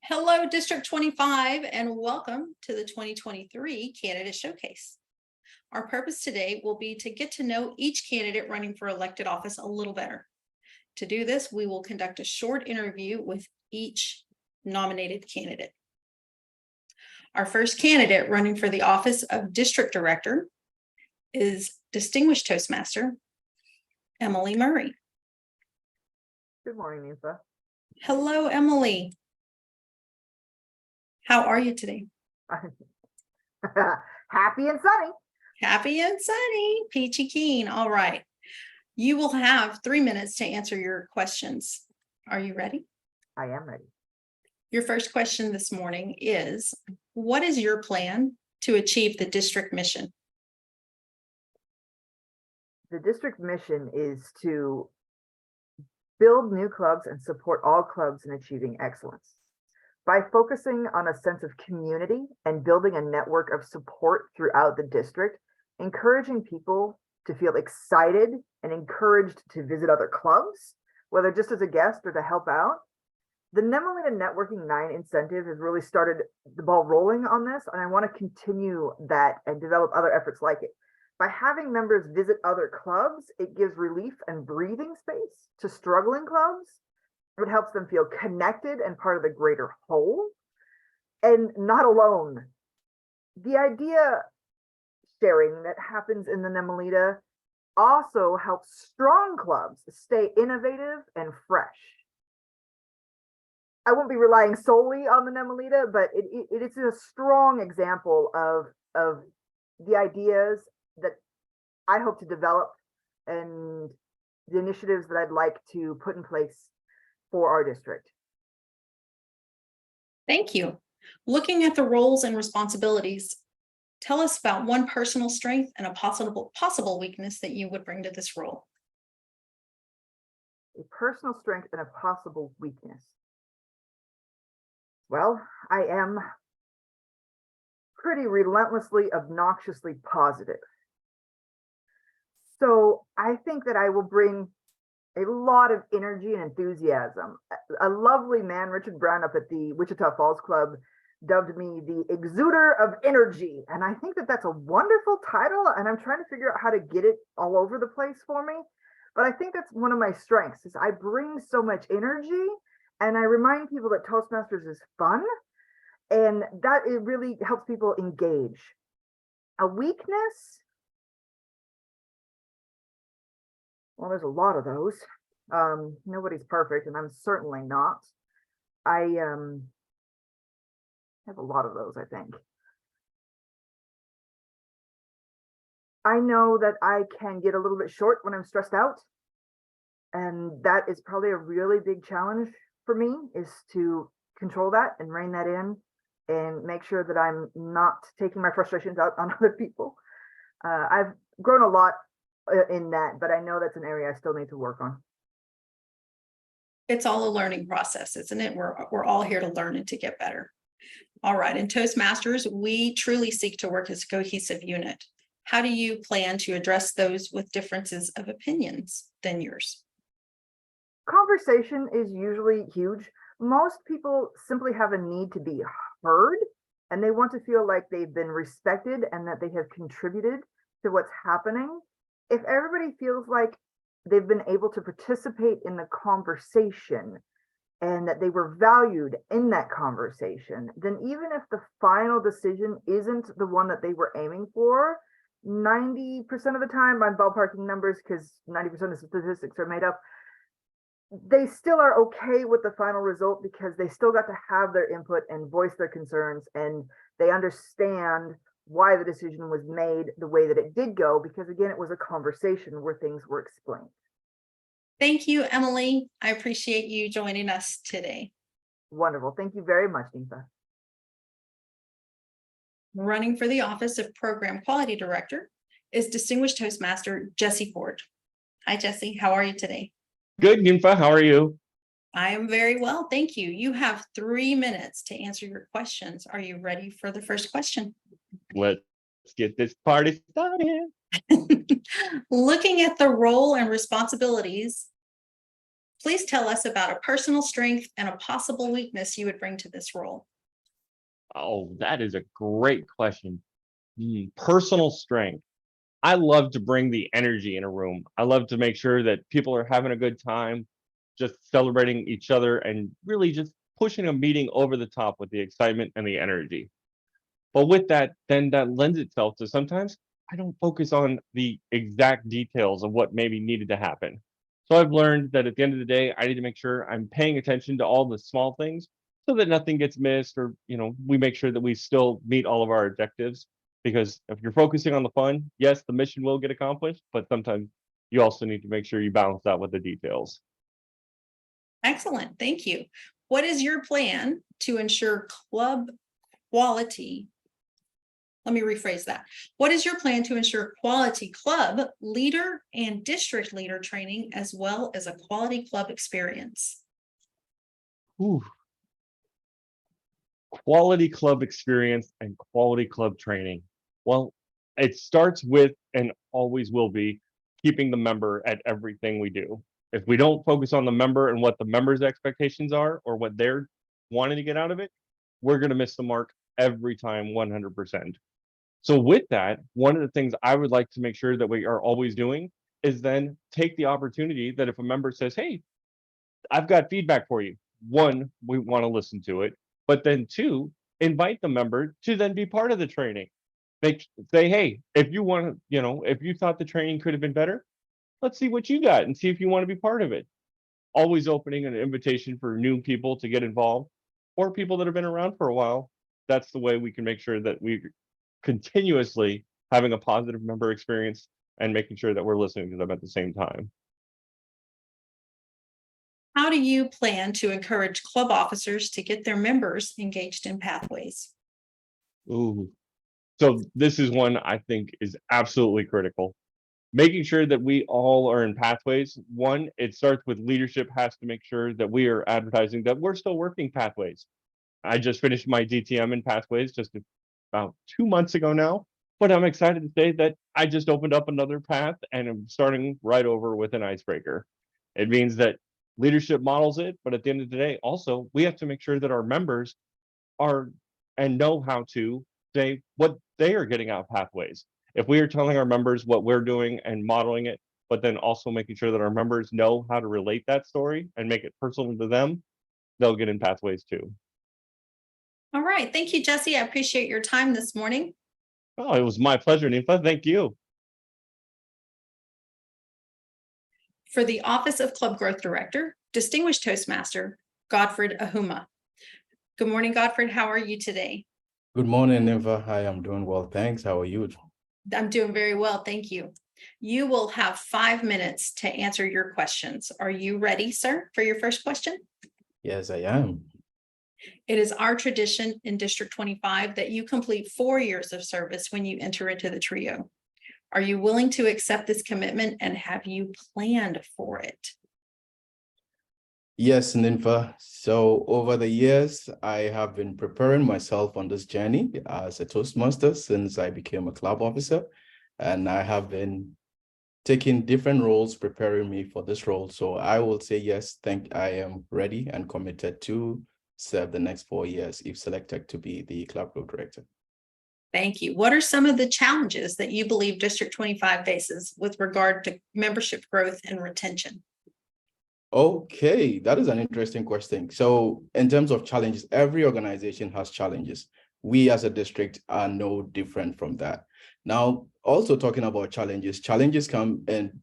Hello, District 25, and welcome to the 2023 Candidate Showcase. Our purpose today will be to get to know each candidate running for elected office a little better. To do this, we will conduct a short interview with each nominated candidate. Our first candidate running for the office of District Director is Distinguished Toastmaster Emily Murray. Good morning, Nisa. Hello, Emily. How are you today? Happy and sunny. Happy and sunny, Peachy Keen. All right. You will have 3 minutes to answer your questions. Are you ready? I am ready. Your first question this morning is, what is your plan to achieve the district mission? The district mission is to build new clubs and support all clubs in achieving excellence. By focusing on a sense of community and building a network of support throughout the district, encouraging people to feel excited and encouraged to visit other clubs, whether just as a guest or to help out. The Nemelina Networking 9 incentive has really started the ball rolling on this, and I want to continue that and develop other efforts like it. By having members visit other clubs, it gives relief and breathing space to struggling clubs. It helps them feel connected and part of the greater whole and not alone. The idea sharing that happens in the Nemelina also helps strong clubs stay innovative and fresh. I won't be relying solely on the Nemelina, but it is a strong example of the ideas that I hope to develop and the initiatives that I'd like to put in place for our district. Thank you. Looking at the roles and responsibilities, tell us about one personal strength and a possible weakness that you would bring to this role. A personal strength and a possible weakness. Well, I am pretty relentlessly, obnoxiously positive. So I think that I will bring a lot of energy and enthusiasm. A lovely man, Richard Brown, up at the Wichita Falls Club, dubbed me the exuder of energy. And I think that that's a wonderful title, and I'm trying to figure out how to get it all over the place for me. But I think that's one of my strengths, is I bring so much energy, and I remind people that Toastmasters is fun, and that it really helps people engage. A weakness, well, there's a lot of those. Nobody's perfect, and I'm certainly not. I have a lot of those, I think. I know that I can get a little bit short when I'm stressed out, and that is probably a really big challenge for me, is to control that and rein that in and make sure that I'm not taking my frustrations out on other people. I've grown a lot in that, but I know that's an area I still need to work on. It's all a learning process, isn't it? We're all here to learn and to get better. All right, in Toastmasters, we truly seek to work as a cohesive unit. How do you plan to address those with differences of opinions than yours? Conversation is usually huge. Most people simply have a need to be heard, and they want to feel like they've been respected and that they have contributed to what's happening. If everybody feels like they've been able to participate in the conversation and that they were valued in that conversation, then even if the final decision isn't the one that they were aiming for, 90% of the time, I'm ballparking numbers because 90% of statistics are made up, they still are okay with the final result because they still got to have their input and voice their concerns, and they understand why the decision was made the way that it did go, because again, it was a conversation where things were explained. Thank you, Emily. I appreciate you joining us today. Wonderful. Thank you very much, Nisa. Running for the office of Program Quality Director is Distinguished Toastmaster Jesse Ford. Hi, Jesse. How are you today? Good, Nympha. How are you? I am very well, thank you. You have 3 minutes to answer your questions. Are you ready for the first question? Let's get this party started. Looking at the role and responsibilities, Please tell us about a personal strength and a possible weakness you would bring to this role. Oh, that is a great question. Personal strength. I love to bring the energy in a room. I love to make sure that people are having a good time, just celebrating each other and really just pushing a meeting over the top with the excitement and the energy. But with that, then that lends itself to sometimes I don't focus on the exact details of what maybe needed to happen. So I've learned that at the end of the day, I need to make sure I'm paying attention to all the small things so that nothing gets missed or, we make sure that we still meet all of our objectives. Because if you're focusing on the fun, yes, the mission will get accomplished, but sometimes you also need to make sure you balance that with the details. Excellent, thank you. What is your plan to ensure club quality? Let me rephrase that. What is your plan to ensure quality club leader and district leader training as well as a quality club experience? Ooh. Quality club experience and quality club training. Well, it starts with and always will be keeping the member at everything we do. If we don't focus on the member and what the member's expectations are or what they're wanting to get out of it, we're going to miss the mark every time 100%. So with that, one of the things I would like to make sure that we are always doing is then take the opportunity that if a member says, hey, I've got feedback for you. One, we want to listen to it, but then two, invite the member to then be part of the training. They say, hey, if you want to, if you thought the training could have been better, let's see what you got and see if you want to be part of it. Always opening an invitation for new people to get involved or people that have been around for a while. That's the way we can make sure that we continuously having a positive member experience and making sure that we're listening to them at the same time. How do you plan to encourage club officers to get their members engaged in pathways? Ooh. So this is one I think is absolutely critical. Making sure that we all are in pathways. One, it starts with leadership has to make sure that we are advertising that we're still working pathways. I just finished my DTM in pathways just about 2 months ago now, but I'm excited to say that I just opened up another path and I'm starting right over with an icebreaker. It means that leadership models it, but at the end of the day, also we have to make sure that our members are and know how to say what they are getting out of pathways. If we are telling our members what we're doing and modeling it, but then also making sure that our members know how to relate that story and make it personal to them, they'll get in pathways too. All right, thank you, Jesse. I appreciate your time this morning. Oh, it was my pleasure, Ninfa. Thank you. For the Office of Club Growth Director, Distinguished Toastmaster, Godfred Ahuma. Good morning, Godfred. How are you today? Good morning, Neva. Hi, I'm doing well. Thanks. How are you? I'm doing very well, thank you. You will have 5 minutes to answer your questions. Are you ready, sir, for your first question? Yes, I am. It is our tradition in District 25 that you complete 4 years of service when you enter into the trio. Are you willing to accept this commitment and have you planned for it? Yes, Ninfa. So over the years, I have been preparing myself on this journey as a Toastmaster since I became a club officer, and I have been taking different roles, preparing me for this role. So I will say yes, I am ready and committed to serve the next 4 years if selected to be the club group director. Thank you. What are some of the challenges that you believe District 25 faces with regard to membership growth and retention? Okay, that is an interesting question. So in terms of challenges, every organization has challenges. We as a district are no different from that. Now, also talking about challenges come in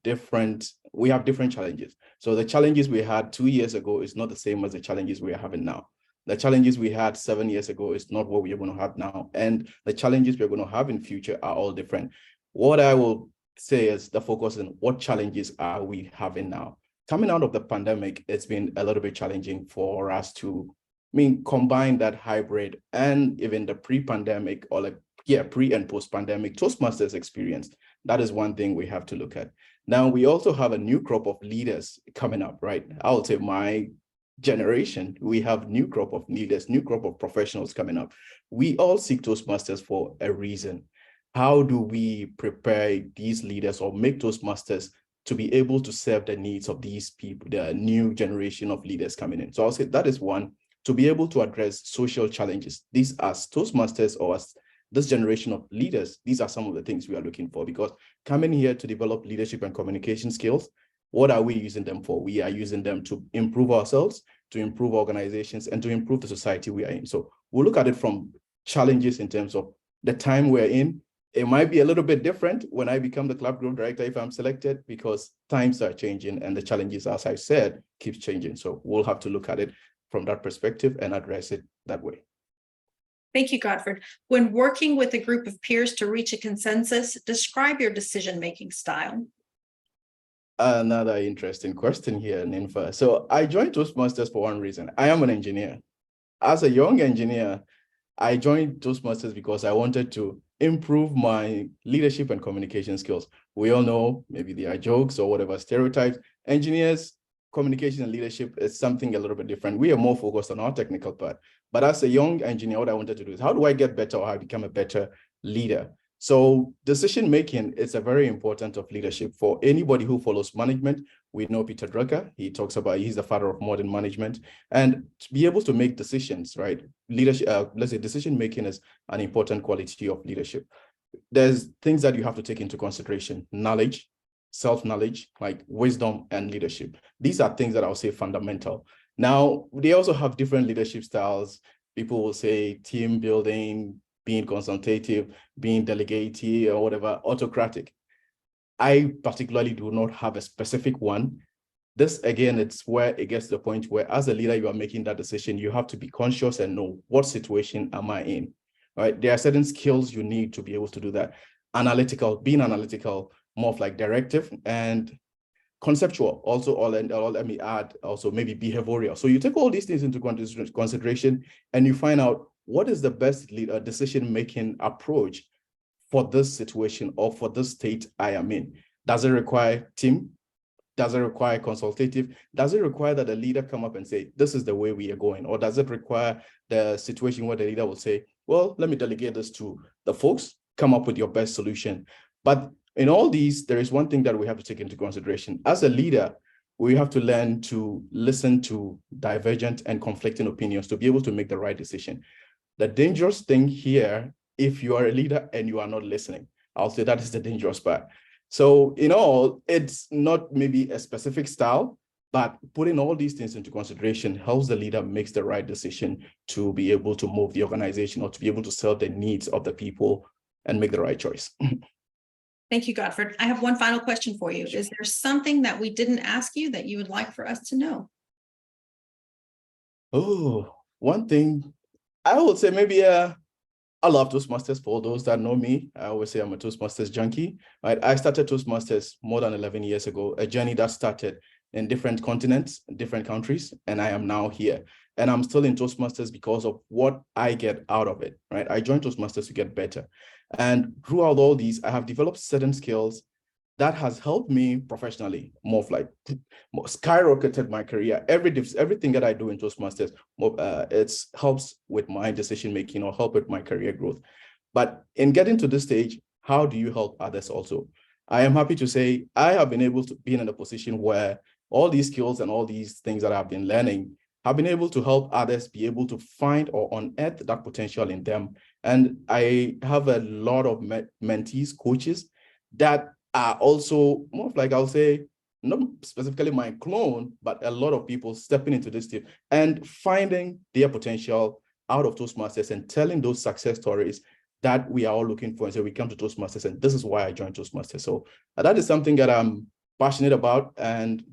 we have different challenges. So the challenges we had 2 years ago is not the same as the challenges we are having now. The challenges we had 7 years ago is not what we are going to have now. And the challenges we're going to have in future are all different. What I will say is the focus on what challenges are we having now. Coming out of the pandemic, it's been a little bit challenging for us to, combine that hybrid and even the pre-pandemic or pre and post-pandemic Toastmasters experience. That is one thing we have to look at. Now, we also have a new crop of leaders coming up, right? I would say my generation, we have new crop of leaders, new crop of professionals coming up. We all seek Toastmasters for a reason. How do we prepare these leaders or make Toastmasters to be able to serve the needs of these people, the new generation of leaders coming in. So I'll say that is one, to be able to address social challenges. These as Toastmasters or as this generation of leaders, these are some of the things we are looking for, because coming here to develop leadership and communication skills, what are we using them for? We are using them to improve ourselves, to improve organizations, and to improve the society we are in. So we'll look at it from challenges in terms of the time we're in. It might be a little bit different when I become the club group director if I'm selected, because times are changing and the challenges, as I said, keeps changing. So we'll have to look at it from that perspective and address it that way. Thank you, Godfrey. When working with a group of peers to reach a consensus, describe your decision-making style. Another interesting question here, Ninfa. So I joined Toastmasters for one reason. I am an engineer. As a young engineer, I joined Toastmasters because I wanted to improve my leadership and communication skills. We all know, maybe they are jokes or whatever, stereotypes. Engineers, communication and leadership is something a little bit different. We are more focused on our technical part. But as a young engineer, what I wanted to do is, how do I get better, or how I become a better leader? So decision-making is a very important of leadership. For anybody who follows management, we know Peter Drucker, he talks about, he's the father of modern management, and to be able to make decisions, right? Leadership, let's say decision-making is an important quality of leadership. There's things that you have to take into consideration: knowledge, self-knowledge, like wisdom and leadership. These are things that I'll say fundamental. Now, they also have different leadership styles. People will say team building, being consultative, being delegative, or whatever, autocratic. I particularly do not have a specific one. This, again, it's where it gets to the point where as a leader, you are making that decision. You have to be conscious and know, what situation am I in, right? There are certain skills you need to be able to do that. Analytical, being analytical, more of like directive, and conceptual also, let me add also maybe behavioral. So you take all these things into consideration and you find out what is the best decision-making approach for this situation or for this state I am in. Does it require team? Does it require consultative? Does it require that the leader come up and say, this is the way we are going? Or does it require the situation where the leader will say, well, let me delegate this to the folks, come up with your best solution? But in all these, there is one thing that we have to take into consideration. As a leader, we have to learn to listen to divergent and conflicting opinions to be able to make the right decision. The dangerous thing here, if you are a leader and you are not listening, I'll say that is the dangerous part. So in all, it's not maybe a specific style, but putting all these things into consideration helps the leader makes the right decision to be able to move the organization or to be able to serve the needs of the people and make the right choice. Thank you, Godfrey. I have one final question for you. Is there something that we didn't ask you that you would like for us to know? Oh, one thing I would say maybe I love Toastmasters. For those that know me, I always say I'm a Toastmasters junkie. Right? I started Toastmasters more than 11 years ago, a journey that started in different continents, different countries, and I am now here. And I'm still in Toastmasters because of what I get out of it, right? I joined Toastmasters to get better. And throughout all these, I have developed certain skills that has helped me professionally, more skyrocketed my career. Everything that I do in Toastmasters, it helps with my decision making or help with my career growth. But in getting to this stage, how do you help others also? I am happy to say I have been able to be in a position where all these skills and all these things that I've been learning have been able to help others be able to find or unearth that potential in them. And I have a lot of mentees, coaches that are also more of like, I'll say, not specifically my clone, but a lot of people stepping into this team and finding their potential out of Toastmasters and telling those success stories that we are all looking for. And so we come to Toastmasters, and this is why I joined Toastmasters. So that is something that I'm passionate about, and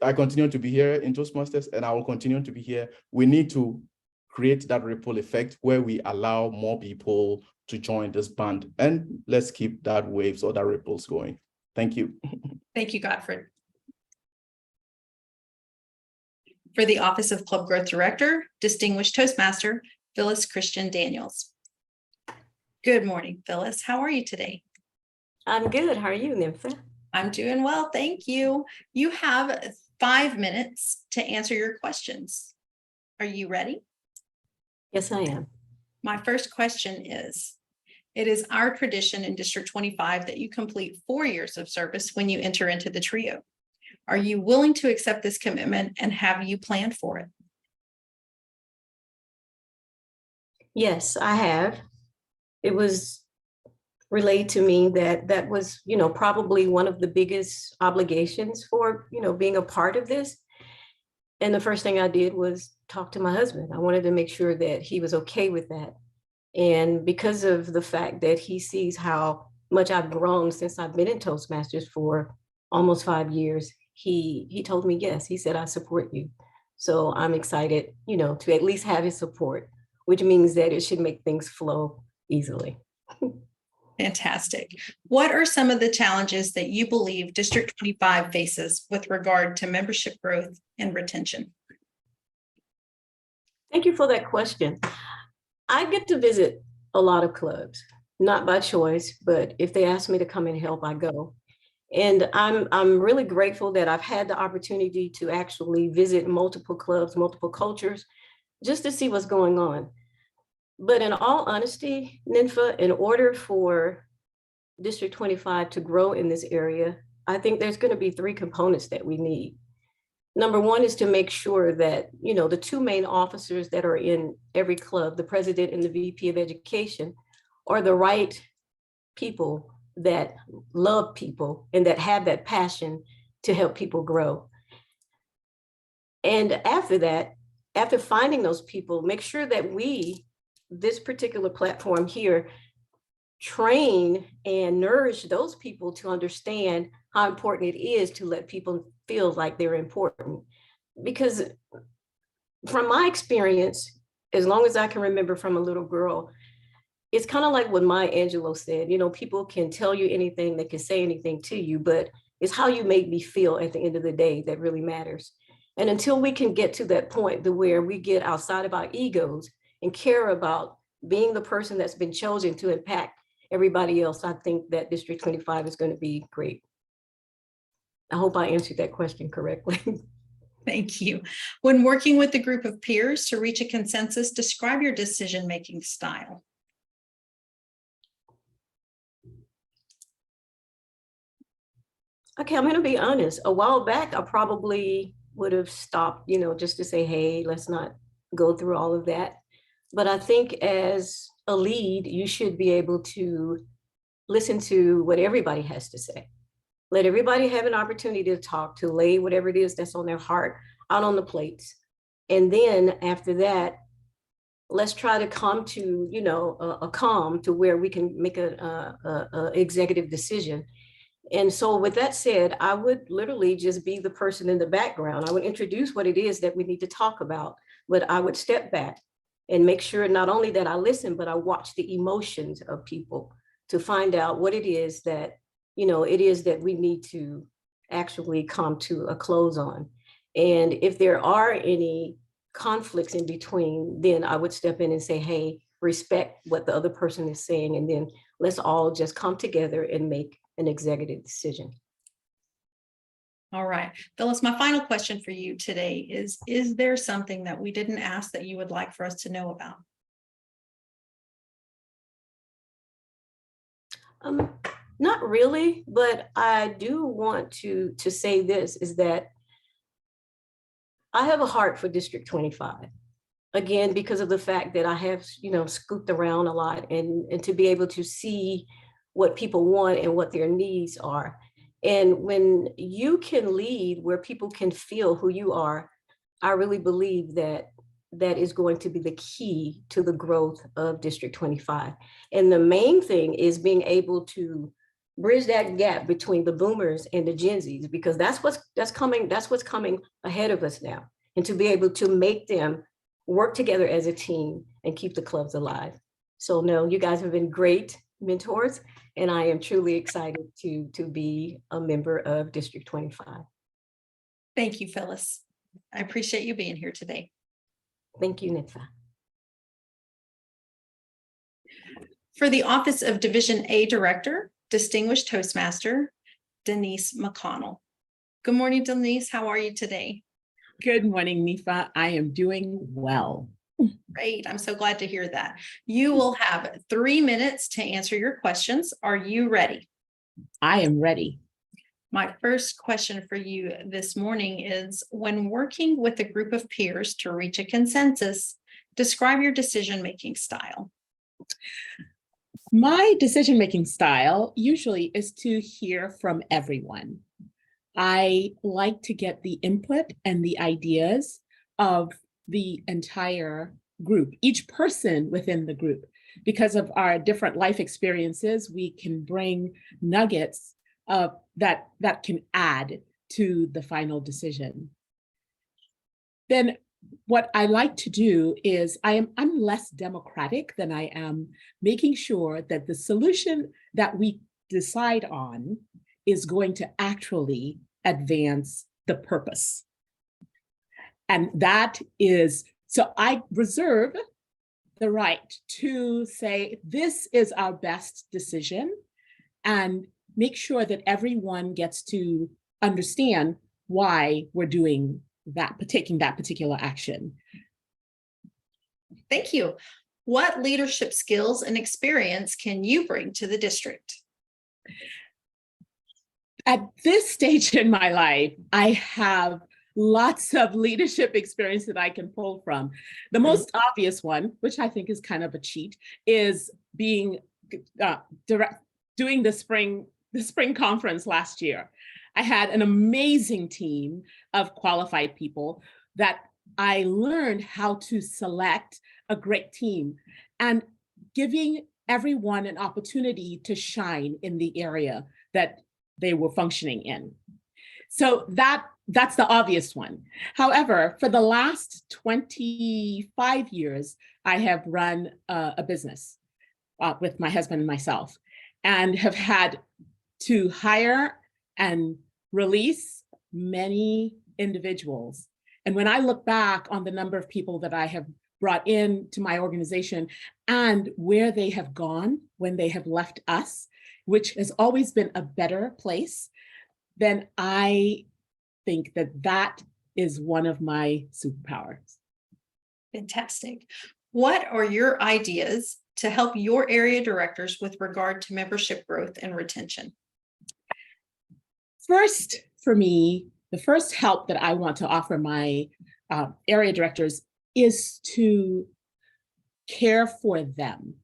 I continue to be here in Toastmasters, and I will continue to be here. We need to create that ripple effect where we allow more people to join this band, and let's keep that waves or that ripples going. Thank you. Thank you, Godfrey. For the Office of Club Growth Director, Distinguished Toastmaster, Phyllis Christian Daniels. Good morning, Phyllis. How are you today? I'm good. How are you, Nympha? I'm doing well, thank you. You have 5 minutes to answer your questions. Are you ready? Yes, I am. My first question is, It is our tradition in District 25 that you complete 4 years of service when you enter into the trio. Are you willing to accept this commitment and have you planned for it? Yes, I have. It was relayed to me that that was, probably one of the biggest obligations for, being a part of this. And the first thing I did was talk to my husband. I wanted to make sure that he was okay with that. And because of the fact that he sees how much I've grown since I've been in Toastmasters for almost 5 years, he told me yes. He said, I support you. So I'm excited, to at least have his support, which means that it should make things flow easily. Fantastic. What are some of the challenges that you believe District 25 faces with regard to membership growth and retention? Thank you for that question. I get to visit a lot of clubs, not by choice, but if they ask me to come and help, I go. And I'm really grateful that I've had the opportunity to actually visit multiple clubs, multiple cultures, just to see what's going on. But in all honesty, Ninfa, in order for District 25 to grow in this area, I think there's going to be 3 components that we need. Number one is to make sure that, the 2 main officers that are in every club, the president and the VP of education, are the right people that love people and that have that passion to help people grow. And after that, after finding those people, make sure that this particular platform here, train and nourish those people to understand how important it is to let people feel like they're important. Because from my experience, as long as I can remember from a little girl, it's kind of like what Maya Angelou said, people can tell you anything, they can say anything to you, but it's how you make me feel at the end of the day that really matters. And until we can get to that point to where we get outside of our egos and care about being the person that's been chosen to impact everybody else, I think that District 25 is going to be great. I hope I answered that question correctly. Thank you. When working with a group of peers to reach a consensus, describe your decision-making style. Okay, I'm going to be honest. A while back, I probably would have stopped, just to say, hey, let's not go through all of that. But I think as a lead, you should be able to listen to what everybody has to say. Let everybody have an opportunity to talk, to lay whatever it is that's on their heart out on the plates. And then after that, let's try to come to, a calm to where we can make a executive decision. And so with that said, I would literally just be the person in the background. I would introduce what it is that we need to talk about, but I would step back and make sure not only that I listen, but I watch the emotions of people to find out what it is that, it is that we need to actually come to a close on. And if there are any conflicts in between, then I would step in and say, hey, respect what the other person is saying. And then let's all just come together and make an executive decision. All right, Phyllis, my final question for you today is there something that we didn't ask that you would like for us to know about? Not really, but I do want to say this, is that I have a heart for District 25. Again, because of the fact that I have, scooped around a lot and to be able to see what people want and what their needs are. And when you can lead where people can feel who you are, I really believe that that is going to be the key to the growth of District 25. And the main thing is being able to bridge that gap between the boomers and the Gen Zs, because that's what's coming ahead of us now. And to be able to make them work together as a team and keep the clubs alive. So no, you guys have been great mentors, and I am truly excited to be a member of District 25. Thank you, Phyllis. I appreciate you being here today. Thank you, Nitsa. For the Office of Division A Director, Distinguished Toastmaster, Denise McConnell. Good morning, Denise. How are you today? Good morning, Nifa. I am doing well. Great. I'm so glad to hear that. You will have 3 minutes to answer your questions. Are you ready? I am ready. My first question for you this morning is, when working with a group of peers to reach a consensus, describe your decision-making style. My decision-making style usually is to hear from everyone. I like to get the input and the ideas of the entire group, each person within the group. Because of our different life experiences, we can bring nuggets that can add to the final decision. Then what I like to do is I'm less democratic than I am making sure that the solution that we decide on is going to actually advance the purpose. And that is, so I reserve the right to say, this is our best decision, and make sure that everyone gets to understand why we're doing that, taking that particular action. Thank you. What leadership skills and experience can you bring to the district? At this stage in my life, I have lots of leadership experience that I can pull from. The most obvious one, which I think is kind of a cheat, is being doing the spring conference last year. I had an amazing team of qualified people that I learned how to select a great team and giving everyone an opportunity to shine in the area that they were functioning in. So that's the obvious one. However, for the last 25 years, I have run a business with my husband and myself, and have had to hire and release many individuals. And when I look back on the number of people that I have brought in to my organization and where they have gone when they have left us, which has always been a better place, then I think that that is one of my superpowers. Fantastic. What are your ideas to help your area directors with regard to membership growth and retention? First, for me, the first help that I want to offer my area directors is to care for them.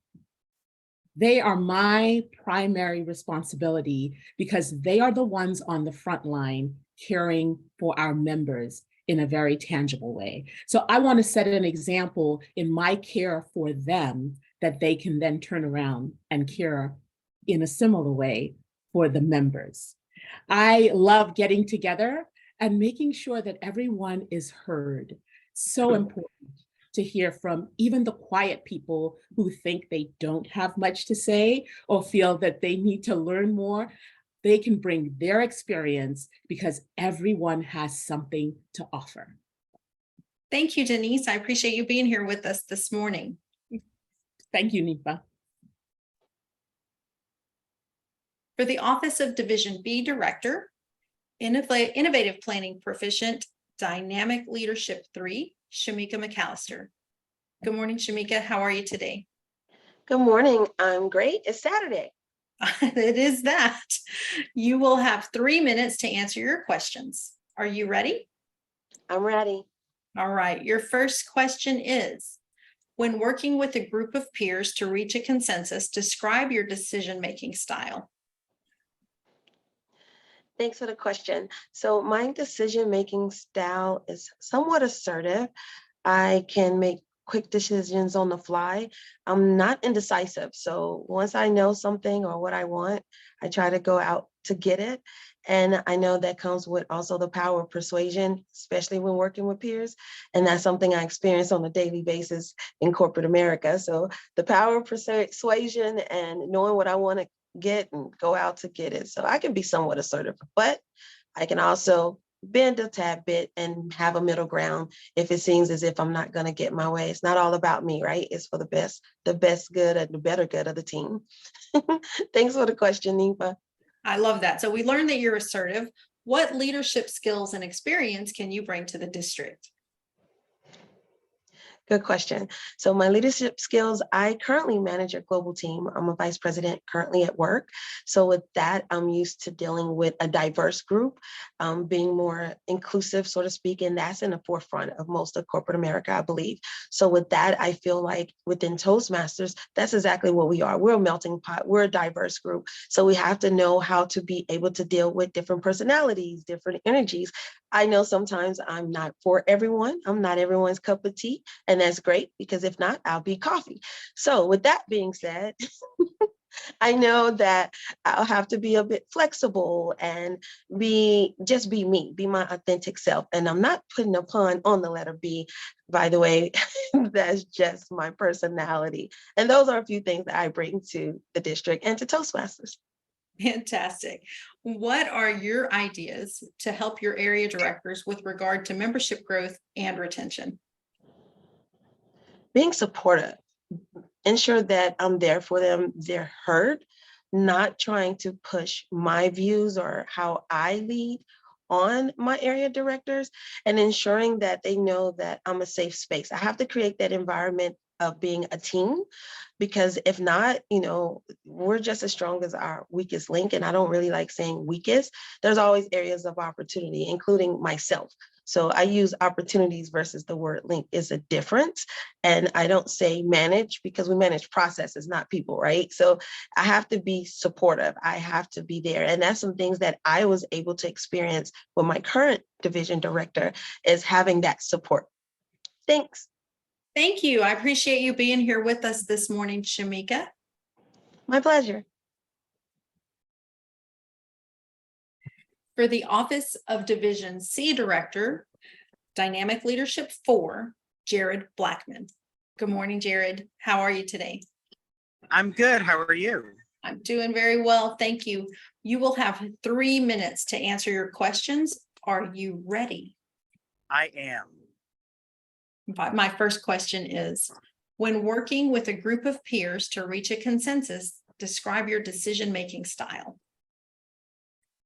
They are my primary responsibility because they are the ones on the front line caring for our members in a very tangible way. So I want to set an example in my care for them that they can then turn around and care in a similar way for the members. I love getting together and making sure that everyone is heard. So important to hear from even the quiet people who think they don't have much to say or feel that they need to learn more. They can bring their experience because everyone has something to offer. Thank you, Denise. I appreciate you being here with us this morning. Thank you, Nipa. For the Office of Division B Director, Innovative Planning Proficient, Dynamic Leadership 3, Shamika McAllister. Good morning, Shamika. How are you today? Good morning. I'm great. It's Saturday. It is that. You will have 3 minutes to answer your questions. Are you ready? I'm ready. All right. Your first question is, when working with a group of peers to reach a consensus, describe your decision-making style. Thanks for the question. So my decision-making style is somewhat assertive. I can make quick decisions on the fly. I'm not indecisive. So once I know something or what I want, I try to go out to get it. And I know that comes with also the power of persuasion, especially when working with peers. And that's something I experience on a daily basis in corporate America. So the power of persuasion and knowing what I want to get and go out to get it. So I can be somewhat assertive, but I can also bend a tad bit and have a middle ground if it seems as if I'm not going to get my way. It's not all about me, right? It's for the best good and the better good of the team. Thanks for the question, Nipa. I love that. So we learned that you're assertive. What leadership skills and experience can you bring to the district? Good question. So my leadership skills, I currently manage a global team. I'm a vice president currently at work. So with that, I'm used to dealing with a diverse group, being more inclusive, so to speak, and that's in the forefront of most of corporate America, I believe. So with that, I feel like within Toastmasters, that's exactly what we are. We're a melting pot. We're a diverse group. So we have to know how to be able to deal with different personalities, different energies. I know sometimes I'm not for everyone. I'm not everyone's cup of tea. And that's great, because if not, I'll be coffee. So with that being said, I know that I'll have to be a bit flexible and be me, be my authentic self. And I'm not putting a pun on the letter B, by the way. That's just my personality. And those are a few things that I bring to the district and to Toastmasters. Fantastic. What are your ideas to help your area directors with regard to membership growth and retention? Being supportive, ensure that I'm there for them, they're heard, not trying to push my views or how I lead on my area directors, and ensuring that they know that I'm a safe space. I have to create that environment of being a team, because if not, we're just as strong as our weakest link. And I don't really like saying weakest. There's always areas of opportunity, including myself. So I use opportunities versus the word link is a difference. And I don't say manage, because we manage processes, not people, right? So I have to be supportive. I have to be there. And that's some things that I was able to experience with my current division director, is having that support. Thanks. Thank you. I appreciate you being here with us this morning, Shamika. My pleasure. For the Office of Division C Director, Dynamic Leadership 4, Jared Blackman. Good morning, Jared. How are you today? I'm good. How are you? I'm doing very well. Thank you. You will have 3 minutes to answer your questions. Are you ready? I am. My first question is, when working with a group of peers to reach a consensus, describe your decision-making style.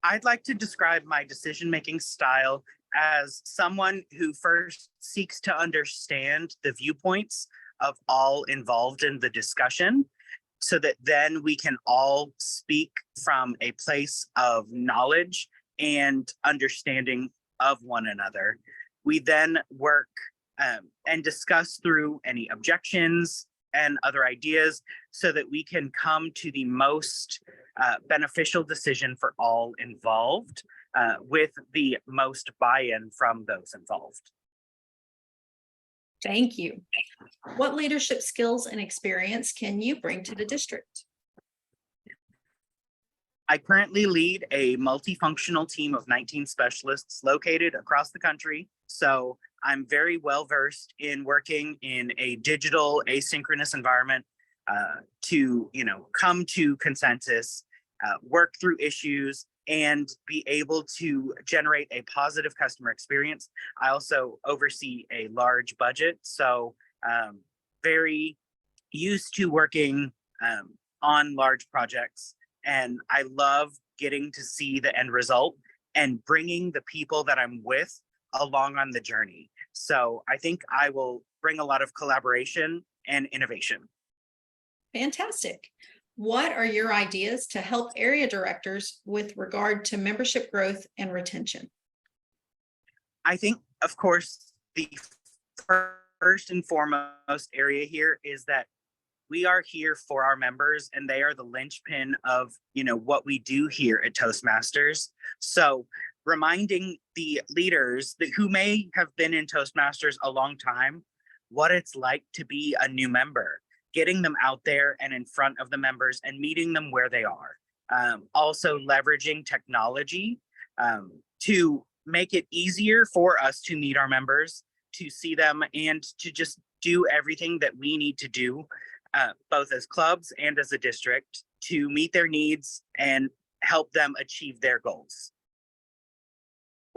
I'd like to describe my decision-making style as someone who first seeks to understand the viewpoints of all involved in the discussion, so that then we can all speak from a place of knowledge and understanding of one another. We then work and discuss through any objections and other ideas, so that we can come to the most beneficial decision for all involved, with the most buy-in from those involved. Thank you. What leadership skills and experience can you bring to the district? I currently lead a multifunctional team of 19 specialists located across the country. So I'm very well versed in working in a digital asynchronous environment, to come to consensus, work through issues, and be able to generate a positive customer experience. I also oversee a large budget, so very used to working on large projects. And I love getting to see the end result and bringing the people that I'm with along on the journey. So I think I will bring a lot of collaboration and innovation. Fantastic. What are your ideas to help area directors with regard to membership growth and retention? I think, of course, the first and foremost area here is that we are here for our members, and they are the linchpin of what we do here at Toastmasters. So reminding the leaders who may have been in Toastmasters a long time what it's like to be a new member, getting them out there and in front of the members and meeting them where they are. Also leveraging technology to make it easier for us to meet our members, to see them, and to just do everything that we need to do, both as clubs and as a district, to meet their needs and help them achieve their goals.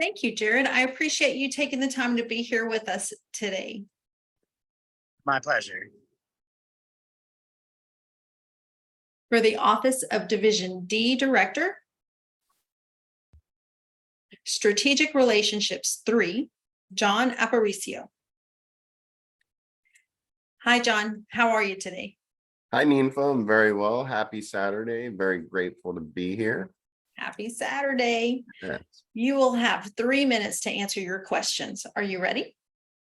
Thank you, Jared. I appreciate you taking the time to be here with us today. My pleasure. For the Office of Division D Director, Strategic Relationships 3, John Aparicio. Hi, John. How are you today? Hi, Ninfa. I'm very well. Happy Saturday. Very grateful to be here. Happy Saturday. Yes, You will have 3 minutes to answer your questions. Are you ready?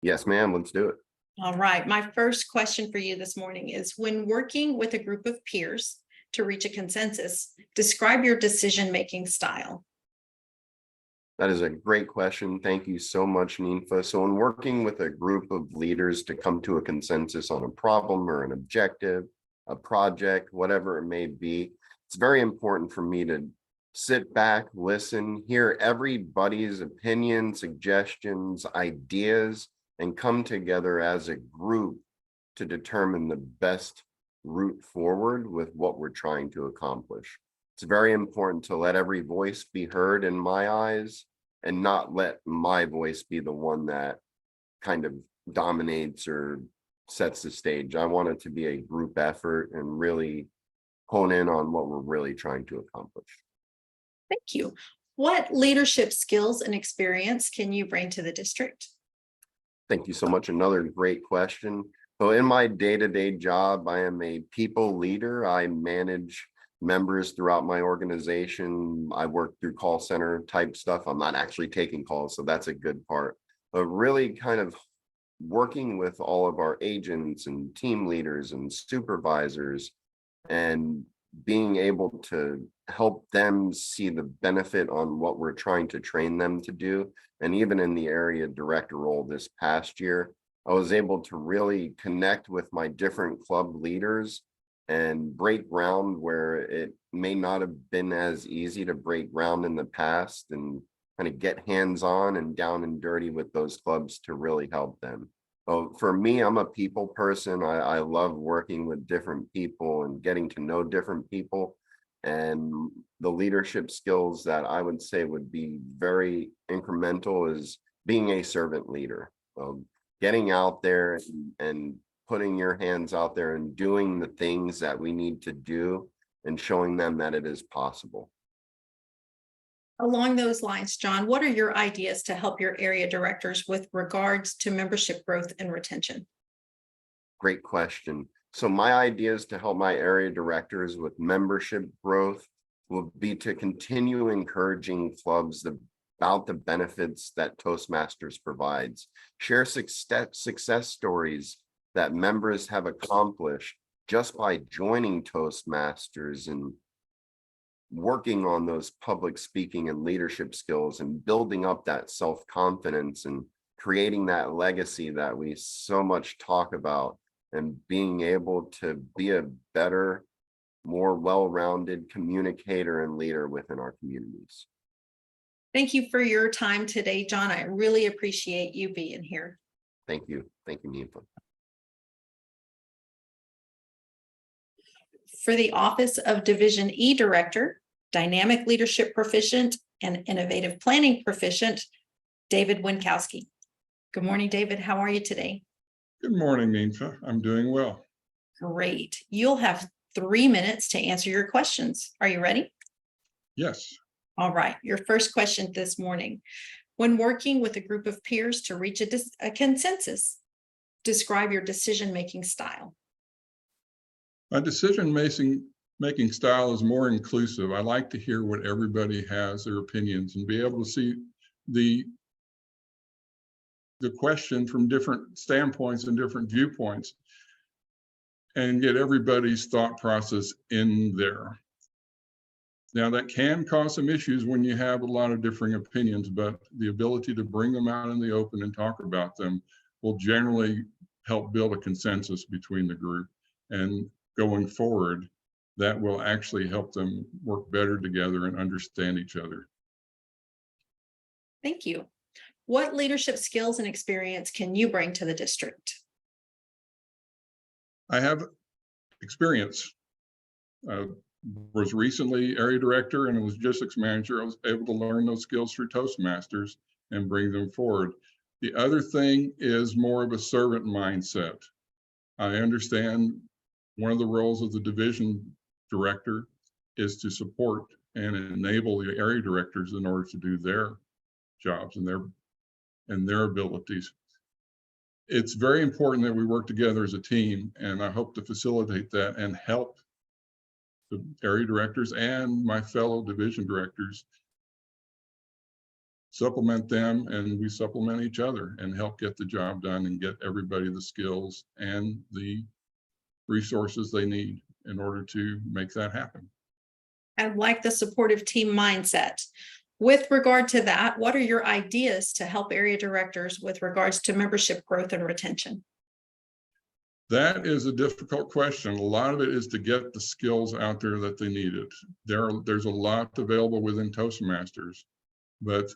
yes, ma'am. Let's do it. All right. My first question for you this morning is, when working with a group of peers to reach a consensus, describe your decision-making style. That is a great question. Thank you so much, Ninfa. So in working with a group of leaders to come to a consensus on a problem or an objective, a project, whatever it may be, it's very important for me to sit back, listen, hear everybody's opinion, suggestions, ideas, and come together as a group to determine the best route forward with what we're trying to accomplish. It's very important to let every voice be heard in my eyes and not let my voice be the one that kind of dominates or sets the stage. I want it to be a group effort and really hone in on what we're really trying to accomplish. Thank you. What leadership skills and experience can you bring to the district? Thank you so much. Another great question. So in my day-to-day job, I am a people leader. I manage members throughout my organization. I work through call center type stuff. I'm not actually taking calls, so that's a good part. But really kind of working with all of our agents and team leaders and supervisors and being able to help them see the benefit on what we're trying to train them to do. And even in the area director role this past year, I was able to really connect with my different club leaders and break ground where it may not have been as easy to break ground in the past, and kind of get hands-on and down and dirty with those clubs to really help them. So for me, I'm a people person. I love working with different people and getting to know different people. And the leadership skills that I would say would be very incremental is being a servant leader. Getting out there and putting your hands out there and doing the things that we need to do and showing them that it is possible. Along those lines, John, what are your ideas to help your area directors with regards to membership growth and retention? Great question. So my ideas to help my area directors with membership growth will be to continue encouraging clubs about the benefits that Toastmasters provides. Share success stories that members have accomplished just by joining Toastmasters and working on those public speaking and leadership skills and building up that self-confidence and creating that legacy that we so much talk about, and being able to be a better, more well-rounded communicator and leader within our communities. Thank you for your time today, John. I really appreciate you being here. Thank you. Thank you, Ninfa. For the Office of Division E Director, Dynamic Leadership Proficient and Innovative Planning Proficient, David Winkowski. Good morning, David. How are you today? Good morning, Ninfa. I'm doing well. Great. You'll have 3 minutes to answer your questions. Are you ready? Yes. All right. Your first question this morning. When working with a group of peers to reach a consensus, describe your decision-making style. My decision-making style is more inclusive. I like to hear what everybody has, their opinions, and be able to see the question from different standpoints and different viewpoints, and get everybody's thought process in there. Now, that can cause some issues when you have a lot of differing opinions, but the ability to bring them out in the open and talk about them will generally help build a consensus between the group. And going forward, that will actually help them work better together and understand each other. Thank you. What leadership skills and experience can you bring to the district? I have experience. Was recently area director and was logistics manager. I was able to learn those skills through Toastmasters and bring them forward. The other thing is more of a servant mindset. I understand one of the roles of the division director is to support and enable the area directors in order to do their jobs and their abilities. it's very important that we work together as a team, and I hope to facilitate that and help the area directors and my fellow division directors, supplement them, and we supplement each other and help get the job done and get everybody the skills and the resources they need in order to make that happen. I like the supportive team mindset. With regard to that, what are your ideas to help area directors with regards to membership growth and retention? That is a difficult question. A lot of it is to get the skills out there that they needed. There's a lot available within Toastmasters, but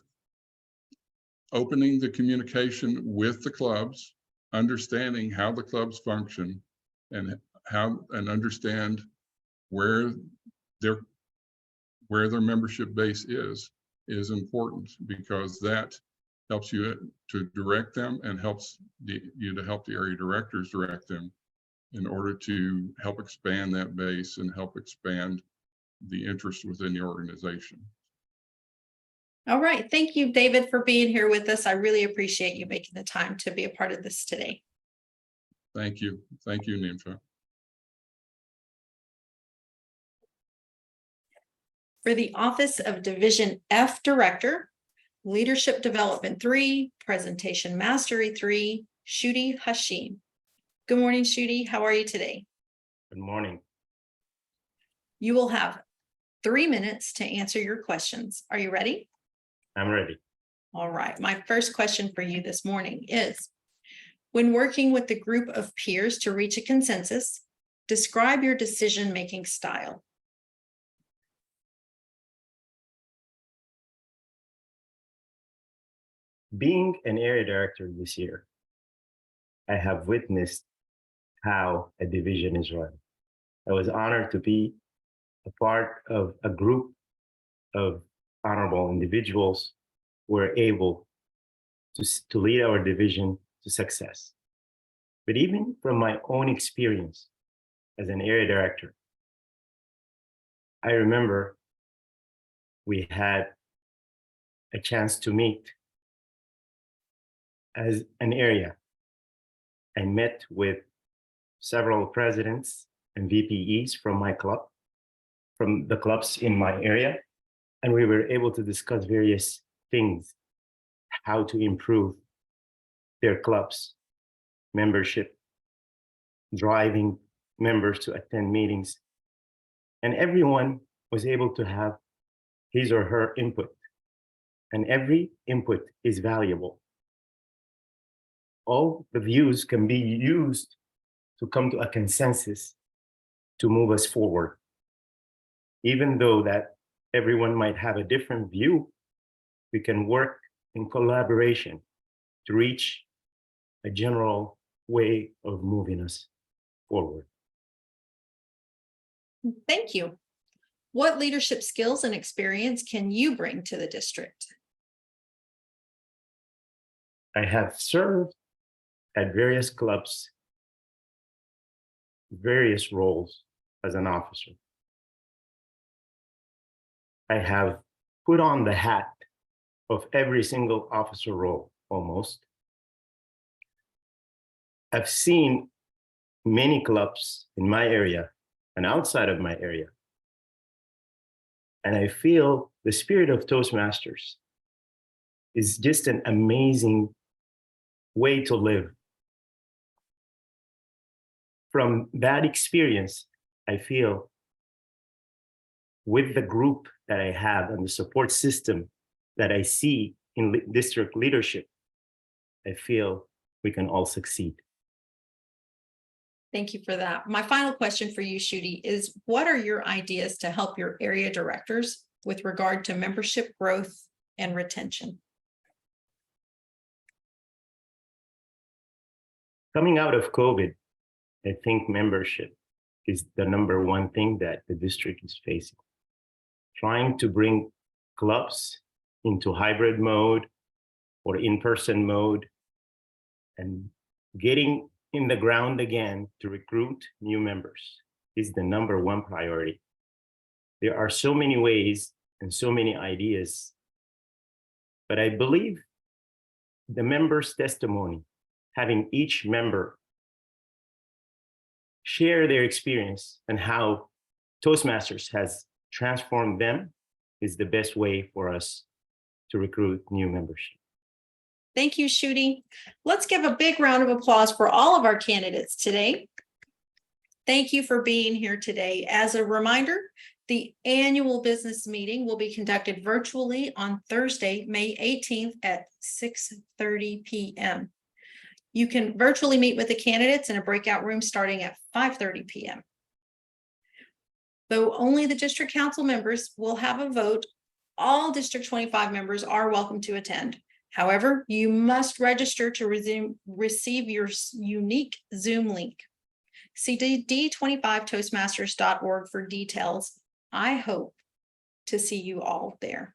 opening the communication with the clubs, understanding how the clubs function and understand where their membership base is important, because that helps you to direct them and helps you to help the area directors direct them in order to help expand that base and help expand the interest within the organization. All right. Thank you, David, for being here with us. I really appreciate you making the time to be a part of this today. Thank you. Thank you, Nympha. For the Office of Division F Director, Leadership Development 3, Presentation Mastery 3, Shooty Hashim. Good morning, Shooty. How are you today? Good morning. You will have 3 minutes to answer your questions. Are you ready? I'm ready. All right. My first question for you this morning is, when working with the group of peers to reach a consensus, describe your decision-making style. Being an area director this year, I have witnessed how a division is run. I was honored to be a part of a group of honorable individuals who were able to lead our division to success. But even from my own experience as an area director, I remember we had a chance to meet as an area. I met with several presidents and VPEs from my club, from the clubs in my area, and we were able to discuss various things, how to improve their clubs, membership, driving members to attend meetings, and everyone was able to have his or her input, and every input is valuable. All the views can be used to come to a consensus to move us forward. Even though that everyone might have a different view, we can work in collaboration to reach a general way of moving us forward. Thank you. What leadership skills and experience can you bring to the district? I have served at various clubs, various roles as an officer. I have put on the hat of every single officer role, almost. I've seen many clubs in my area and outside of my area. And I feel the spirit of Toastmasters is just an amazing way to live. From that experience, I feel with the group that I have and the support system that I see in district leadership, I feel we can all succeed. Thank you for that. My final question for you, Shooty, is what are your ideas to help your area directors with regard to membership growth and retention? Coming out of COVID, I think membership is the number one thing that the district is facing. Trying to bring clubs into hybrid mode or in-person mode and getting in the ground again to recruit new members is the number one priority. There are so many ways and so many ideas, but I believe the members' testimony having each member share their experience and how Toastmasters has transformed them is the best way for us to recruit new membership. Thank you, Shooty. Let's give a big round of applause for all of our candidates today. Thank you for being here today. As a reminder, the annual business meeting will be conducted virtually on Thursday, May 18th at 6:30 p.m. You can virtually meet with the candidates in a breakout room starting at 5:30 p.m. Though only the district council members will have a vote, all District 25 members are welcome to attend. However, you must register to receive your unique Zoom link. See D25toastmasters.org for details. I hope to see you all there.